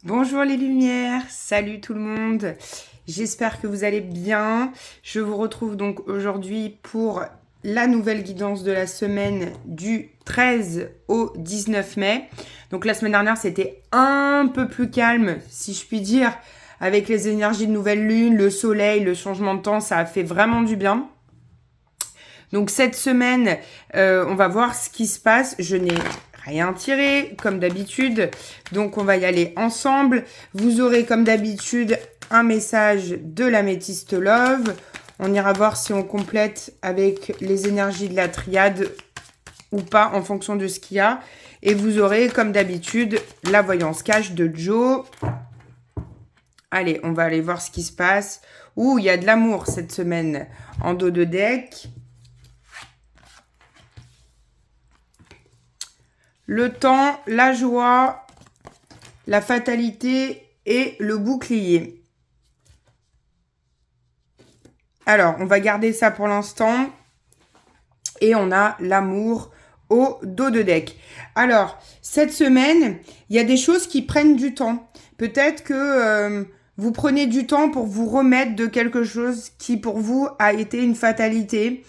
Bonjour les lumières, salut tout le monde, j'espère que vous allez bien. Je vous retrouve donc aujourd'hui pour la nouvelle guidance de la semaine du 13 au 19 mai. Donc la semaine dernière c'était un peu plus calme si je puis dire, avec les énergies de nouvelle lune, le soleil, le changement de temps, ça a fait vraiment du bien. Donc cette semaine, on va voir ce qui se passe. Je n'ai rien tiré, comme d'habitude. Donc on va y aller ensemble. Vous aurez, comme d'habitude, un message de l'améthyste Love. On ira voir si on complète avec les énergies de la triade ou pas, en fonction de ce qu'il y a. Et vous aurez, comme d'habitude, la voyance cash de Joe. Allez, on va aller voir ce qui se passe. Ouh, il y a de l'amour cette semaine en dos de deck. Le temps, la joie, la fatalité et le bouclier. Alors, on va garder ça pour l'instant. Et on a l'amour au dos de deck. Alors, cette semaine, il y a des choses qui prennent du temps. Peut-être que vous prenez du temps pour vous remettre de quelque chose qui, pour vous, a été une fatalité.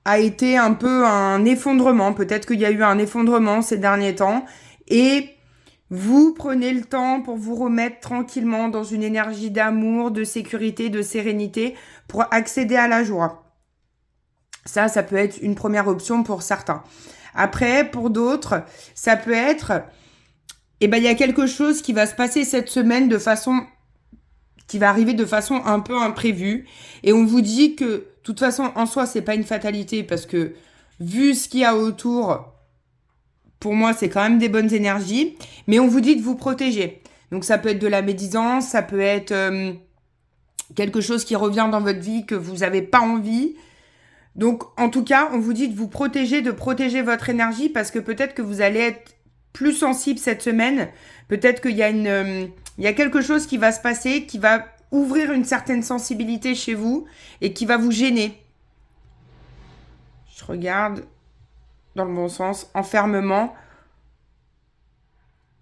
A été un peu un effondrement. Peut-être qu'il y a eu un effondrement ces derniers temps. Et vous prenez le temps pour vous remettre tranquillement dans une énergie d'amour, de sécurité, de sérénité pour accéder à la joie. Ça peut être une première option pour certains. Après, pour d'autres, ça peut être, il y a quelque chose qui va se passer cette semaine qui va arriver de façon un peu imprévue. Et on vous dit que, de toute façon, en soi, c'est pas une fatalité parce que, vu ce qu'il y a autour, pour moi, c'est quand même des bonnes énergies. Mais on vous dit de vous protéger. Donc, ça peut être de la médisance, ça peut être quelque chose qui revient dans votre vie que vous n'avez pas envie. Donc, en tout cas, on vous dit de vous protéger, de protéger votre énergie parce que peut-être que vous allez être plus sensible cette semaine. Peut-être qu'il y a il y a quelque chose qui va se passer, qui va ouvrir une certaine sensibilité chez vous et qui va vous gêner. Je regarde dans le bon sens. Enfermement.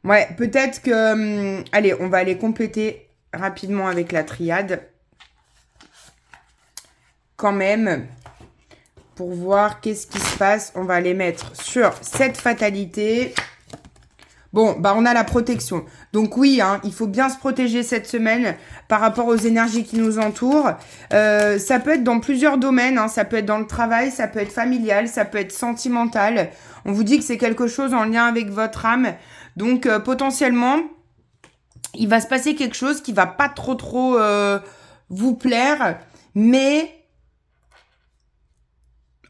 Ouais, peut-être que... allez, on va aller compléter rapidement avec la triade. Quand même, pour voir qu'est-ce qui se passe, on va les mettre sur cette fatalité. Bon, on a la protection. Donc oui, il faut bien se protéger cette semaine par rapport aux énergies qui nous entourent. Ça peut être dans plusieurs domaines. Ça peut être dans le travail, ça peut être familial, ça peut être sentimental. On vous dit que c'est quelque chose en lien avec votre âme. Donc potentiellement, il va se passer quelque chose qui va pas trop vous plaire. Mais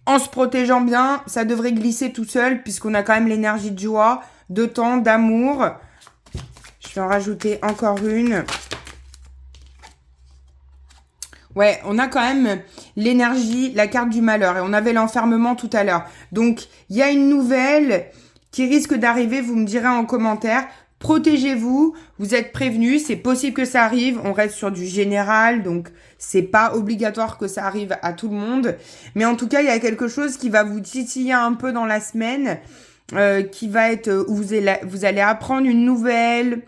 en se protégeant bien, ça devrait glisser tout seul puisqu'on a quand même l'énergie de joie, de temps, d'amour. Je vais en rajouter encore une. Ouais, on a quand même l'énergie, la carte du malheur. Et on avait l'enfermement tout à l'heure. Donc, il y a une nouvelle qui risque d'arriver. Vous me direz en commentaire. Protégez-vous. Vous êtes prévenus. C'est possible que ça arrive. On reste sur du général. Donc, c'est pas obligatoire que ça arrive à tout le monde. Mais en tout cas, il y a quelque chose qui va vous titiller un peu dans la semaine. Qui va être où vous allez apprendre une nouvelle.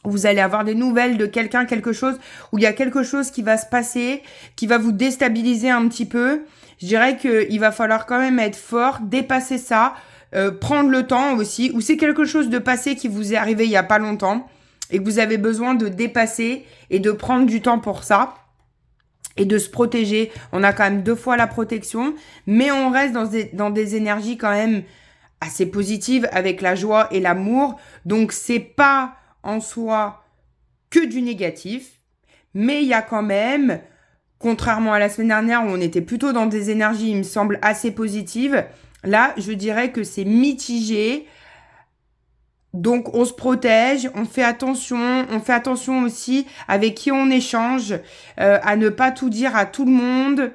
Vous allez avoir des nouvelles de quelqu'un, quelque chose, où il y a quelque chose qui va se passer, qui va vous déstabiliser un petit peu. Je dirais qu'il va falloir quand même être fort, dépasser ça, prendre le temps aussi, ou c'est quelque chose de passé qui vous est arrivé il y a pas longtemps, et que vous avez besoin de dépasser et de prendre du temps pour ça, et de se protéger. On a quand même 2 fois la protection, mais on reste dans des énergies quand même assez positives, avec la joie et l'amour, donc c'est pas en soi que du négatif, mais il y a quand même, contrairement à la semaine dernière où on était plutôt dans des énergies, il me semble, assez positives, là, je dirais que c'est mitigé. Donc, on se protège, on fait attention aussi avec qui on échange, à ne pas tout dire à tout le monde,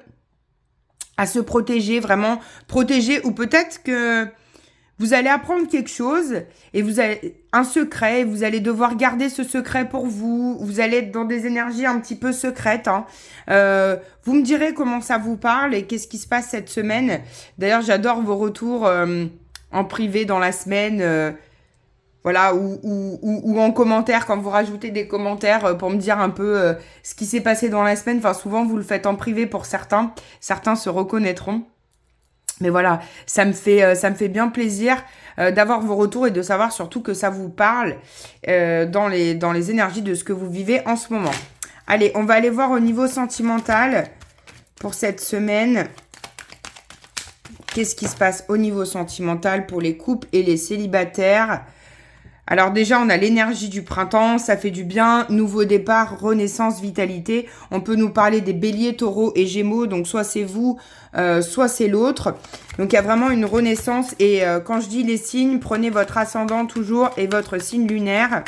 à se protéger, vraiment protéger, ou peut-être que vous allez apprendre quelque chose et vous allez un secret, vous allez devoir garder ce secret pour vous. Vous allez être dans des énergies un petit peu secrètes. Vous me direz comment ça vous parle et qu'est-ce qui se passe cette semaine. D'ailleurs, j'adore vos retours en privé dans la semaine. Voilà, ou en commentaire, quand vous rajoutez des commentaires pour me dire un peu ce qui s'est passé dans la semaine. Enfin, souvent, vous le faites en privé pour certains. Certains se reconnaîtront. Mais voilà, ça me fait bien plaisir d'avoir vos retours et de savoir surtout que ça vous parle dans les énergies de ce que vous vivez en ce moment. Allez, on va aller voir au niveau sentimental pour cette semaine. Qu'est-ce qui se passe au niveau sentimental pour les couples et les célibataires? Alors déjà, on a l'énergie du printemps, ça fait du bien, nouveau départ, renaissance, vitalité. On peut nous parler des béliers, taureaux et gémeaux, donc soit c'est vous, soit c'est l'autre. Donc il y a vraiment une renaissance et quand je dis les signes, prenez votre ascendant toujours et votre signe lunaire.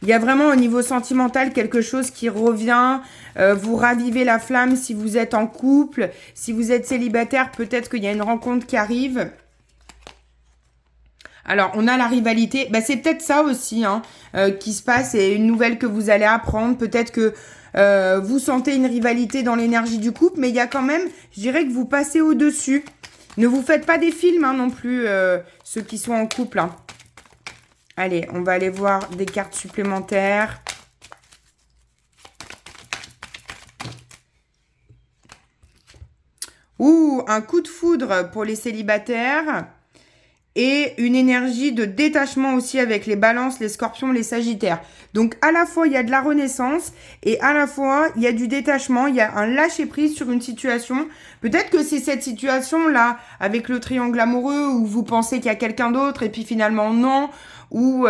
Il y a vraiment au niveau sentimental quelque chose qui revient, vous ravivez la flamme si vous êtes en couple, si vous êtes célibataire, peut-être qu'il y a une rencontre qui arrive. Alors, on a la rivalité. Bah, c'est peut-être ça aussi qui se passe et une nouvelle que vous allez apprendre. Peut-être que vous sentez une rivalité dans l'énergie du couple, mais il y a quand même, je dirais que vous passez au-dessus. Ne vous faites pas des films non plus, ceux qui sont en couple. Allez, on va aller voir des cartes supplémentaires. Ouh, un coup de foudre pour les célibataires. Et une énergie de détachement aussi avec les balances, les scorpions, les sagittaires. Donc à la fois il y a de la renaissance et à la fois il y a du détachement, il y a un lâcher prise sur une situation. Peut-être que c'est cette situation-là avec le triangle amoureux où vous pensez qu'il y a quelqu'un d'autre et puis finalement non. Où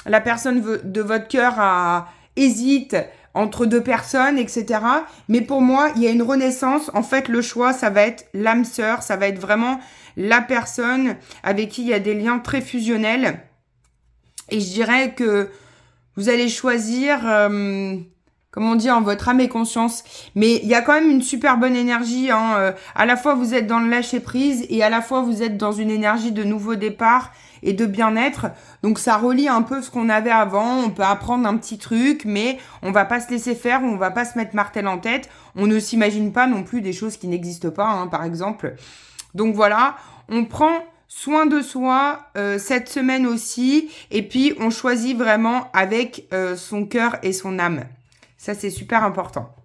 la personne de votre cœur hésite entre deux personnes, etc. Mais pour moi, il y a une renaissance. En fait, le choix, ça va être l'âme sœur, ça va être vraiment la personne avec qui il y a des liens très fusionnels. Et je dirais que vous allez choisir, comme on dit, en votre âme et conscience. Mais il y a quand même une super bonne énergie. À la fois, vous êtes dans le lâcher-prise et à la fois, vous êtes dans une énergie de nouveau départ et de bien-être. Donc, ça relie un peu ce qu'on avait avant. On peut apprendre un petit truc, mais on va pas se laisser faire, on va pas se mettre martel en tête. On ne s'imagine pas non plus des choses qui n'existent pas, par exemple. Donc voilà, on prend soin de soi cette semaine aussi. Et puis, on choisit vraiment avec son cœur et son âme. Ça, c'est super important.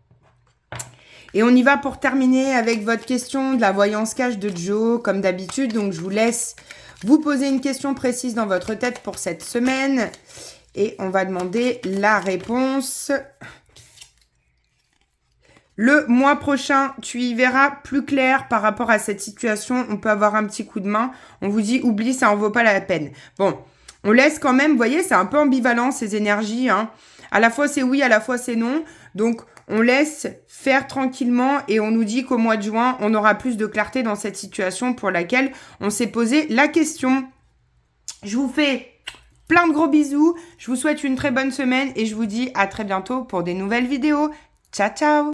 Et on y va pour terminer avec votre question de la voyance cash de Joe, comme d'habitude. Donc, je vous laisse vous poser une question précise dans votre tête pour cette semaine. Et on va demander la réponse. Le mois prochain, tu y verras plus clair par rapport à cette situation. On peut avoir un petit coup de main. On vous dit, oublie, ça en vaut pas la peine. Bon, on laisse quand même, vous voyez, c'est un peu ambivalent ces énergies. À la fois c'est oui, à la fois c'est non. Donc, on laisse faire tranquillement et on nous dit qu'au mois de juin, on aura plus de clarté dans cette situation pour laquelle on s'est posé la question. Je vous fais plein de gros bisous. Je vous souhaite une très bonne semaine et je vous dis à très bientôt pour des nouvelles vidéos. Ciao, ciao!